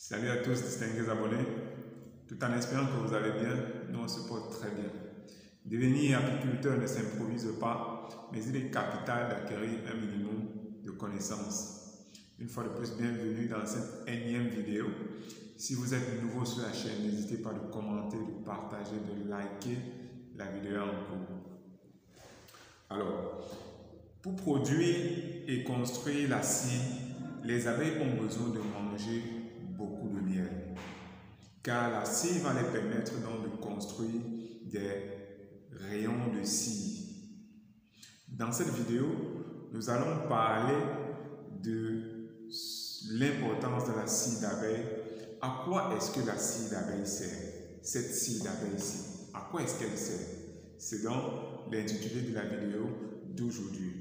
Salut à tous, distingués abonnés. Tout en espérant que vous allez bien, nous on se porte très bien. Devenir apiculteur ne s'improvise pas, mais il est capital d'acquérir un minimum de connaissances. Une fois de plus, bienvenue dans cette énième vidéo. Si vous êtes nouveau sur la chaîne, n'hésitez pas de commenter, de partager, de liker la vidéo en cours. Alors, pour produire et construire la cire, les abeilles ont besoin de manger beaucoup de miel, car la cire va les permettre donc de construire des rayons de cire. Dans cette vidéo, nous allons parler de l'importance de la cire d'abeille. À quoi est-ce que la cire d'abeille sert? Cette cire d'abeille-ci, à quoi est-ce qu'elle sert? C'est donc l'intitulé de la vidéo d'aujourd'hui.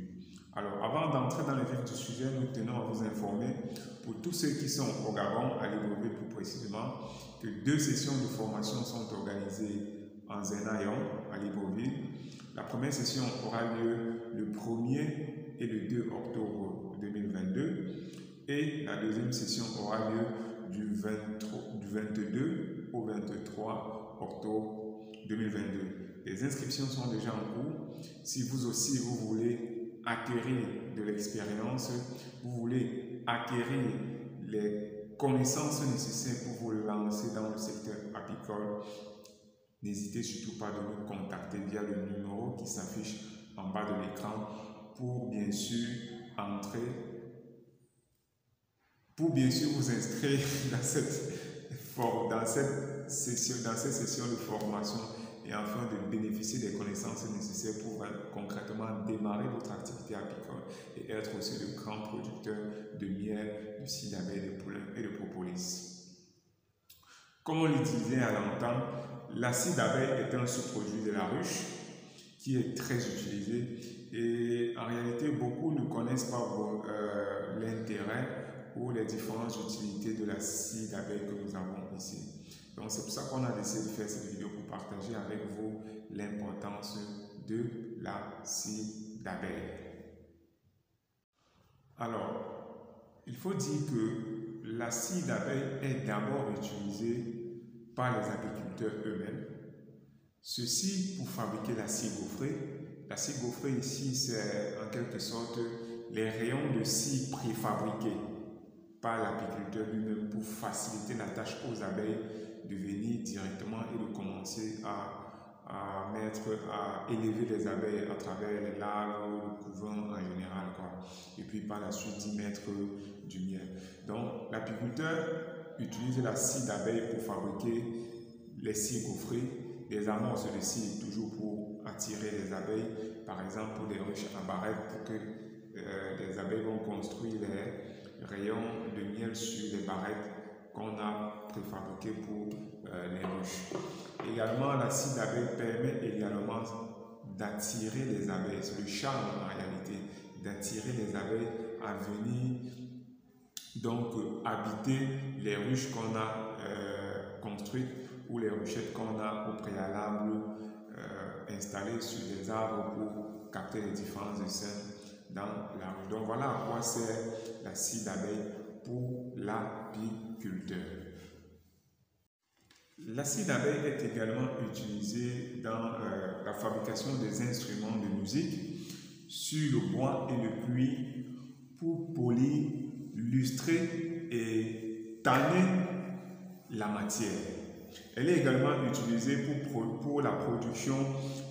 Alors, avant d'entrer dans le vif du sujet, nous tenons à vous informer, pour tous ceux qui sont au Gabon, à Libreville plus précisément, que 2 sessions de formation sont organisées en Zenayon, à Libreville. La première session aura lieu le 1er et le 2 octobre 2022 et la deuxième session aura lieu du 22 au 23 octobre 2022. Les inscriptions sont déjà en cours. Si vous aussi vous voulez acquérir de l'expérience, vous voulez acquérir les connaissances nécessaires pour vous lancer dans le secteur apicole, n'hésitez surtout pas de nous contacter via le numéro qui s'affiche en bas de l'écran pour bien sûr vous inscrire dans cette session de formation et afin de bénéficier des connaissances nécessaires pour concrètement démarrer votre activité apicole et être aussi de grands producteurs de miel, de cire d'abeille, de pollens et de propolis. Comme on le disait à l'entendre, la cire d'abeille est un sous-produit de la ruche qui est très utilisé et en réalité beaucoup ne connaissent pas l'intérêt ou les différentes utilités de la cire d'abeille que nous avons ici. Donc c'est pour ça qu'on a décidé de faire cette vidéo pour partager avec vous l'importance de la cire d'abeille. Alors, il faut dire que la cire d'abeille est d'abord utilisée par les apiculteurs eux-mêmes. Ceci pour fabriquer la cire gaufrée. La cire gaufrée ici, c'est en quelque sorte les rayons de cire préfabriqués par l'apiculteur lui-même pour faciliter la tâche aux abeilles de venir directement et de commencer à élever les abeilles à travers les larves, le couvain en général, et puis par la suite d'y mettre du miel. Donc l'apiculteur utilise la cire d'abeille pour fabriquer les cires gaufrées, les amorces de cire toujours pour attirer les abeilles, par exemple pour des ruches à barrettes pour que les abeilles vont construire les rayons de miel sur les barrettes qu'on a préfabriquées pour les ruches. Également, la cire d'abeille permet également d'attirer les abeilles. C'est le charme en réalité, d'attirer les abeilles à venir donc habiter les ruches qu'on a construites ou les ruchettes qu'on a au préalable installées sur des arbres pour capter les différents essaims dans la ruche. Donc voilà à quoi sert la cire d'abeille pour l'apiculteur. La cire d'abeille est également utilisée dans la fabrication des instruments de musique sur le bois et le cuir pour polir, lustrer et tanner la matière. Elle est également utilisée pour la production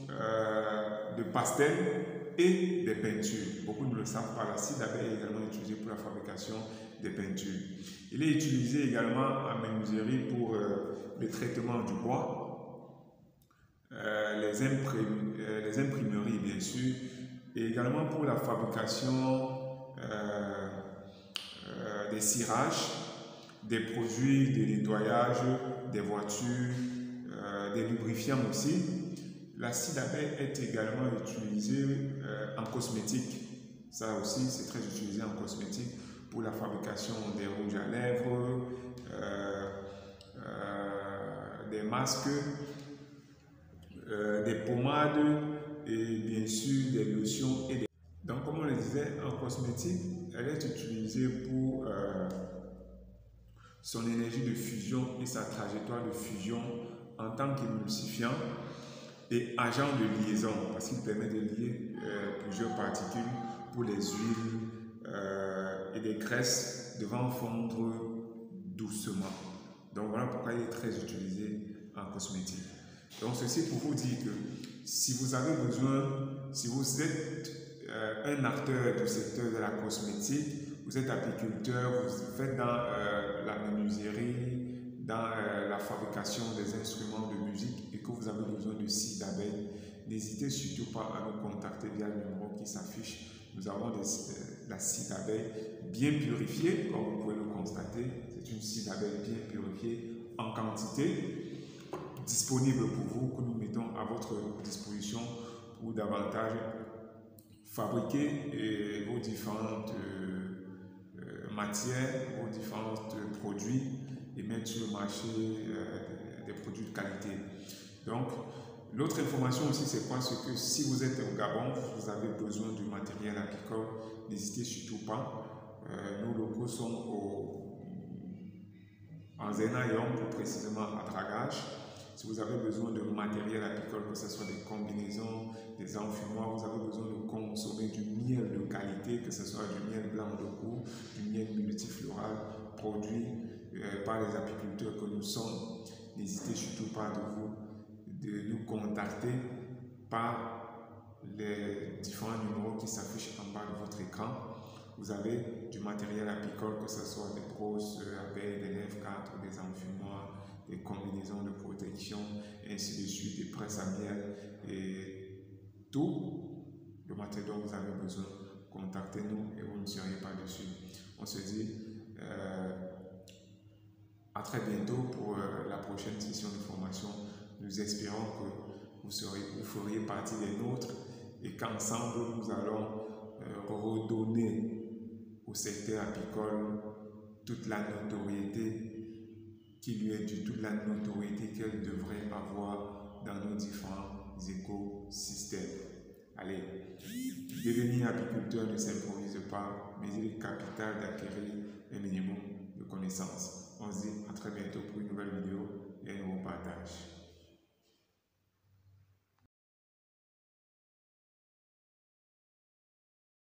de pastels et des peintures. Beaucoup ne le savent pas, la cire d'abeille est également utilisée pour la fabrication des peintures. Il est utilisé également en menuiserie pour le traitement du bois, les imprimeries bien sûr, et également pour la fabrication des cirages, des produits de nettoyage des voitures, des lubrifiants aussi. La cire d'abeille est également utilisée en cosmétique. Ça aussi, c'est très utilisé en cosmétique pour la fabrication des rouges à lèvres, des masques, des pommades et bien sûr des lotions. Donc, comme on le disait, en cosmétique, elle est utilisée pour son énergie de fusion et sa trajectoire de fusion en tant qu'émulsifiant et agent de liaison, parce qu'il permet de lier plusieurs particules pour les huiles et des graisses devant fondre doucement. Donc voilà pourquoi il est très utilisé en cosmétique. Donc ceci pour vous dire que si vous avez besoin, si vous êtes un acteur du secteur de la cosmétique, vous êtes apiculteur, vous faites dans la menuiserie, dans la fabrication des instruments de musique et que vous avez besoin de scie d'abeille, n'hésitez surtout pas à nous contacter via le numéro qui s'affiche. Nous avons la scie d'abeille bien purifiée, comme vous pouvez le constater. C'est une scie d'abeille bien purifiée en quantité, disponible pour vous, que nous mettons à votre disposition pour davantage fabriquer vos différentes matières, vos différents produits et mettre sur le marché des produits de qualité. Donc, l'autre information aussi, c'est quoi? C'est que si vous êtes au Gabon, vous avez besoin du matériel apicole, n'hésitez surtout pas. Nos locaux sont en Zénaïon, plus précisément à Dragage. Si vous avez besoin de matériel apicole, que ce soit des combinaisons, des enfumoirs, vous avez besoin de consommer du miel de qualité, que ce soit du miel blanc de cou, du miel multifloral, produit par les apiculteurs que nous sommes, n'hésitez surtout pas de nous contacter par les différents numéros qui s'affichent en bas de votre écran. Vous avez du matériel apicole, que ce soit des grosses abeilles, des lèvres 4, des enfumoirs, des combinaisons de protection, et ainsi de suite, des presses à miel et tout le matériel dont vous avez besoin. Contactez-nous et vous ne seriez pas déçus. On se dit à très bientôt pour la prochaine session de formation. Nous espérons que vous feriez partie des nôtres et qu'ensemble nous allons redonner au secteur apicole toute la notoriété qui lui est due, toute la notoriété qu'elle devrait avoir dans nos différents écosystèmes. Allez, devenir apiculteur ne s'improvise pas, mais il est capital d'acquérir un minimum de connaissances. On se dit à très bientôt pour une nouvelle vidéo et un nouveau partage.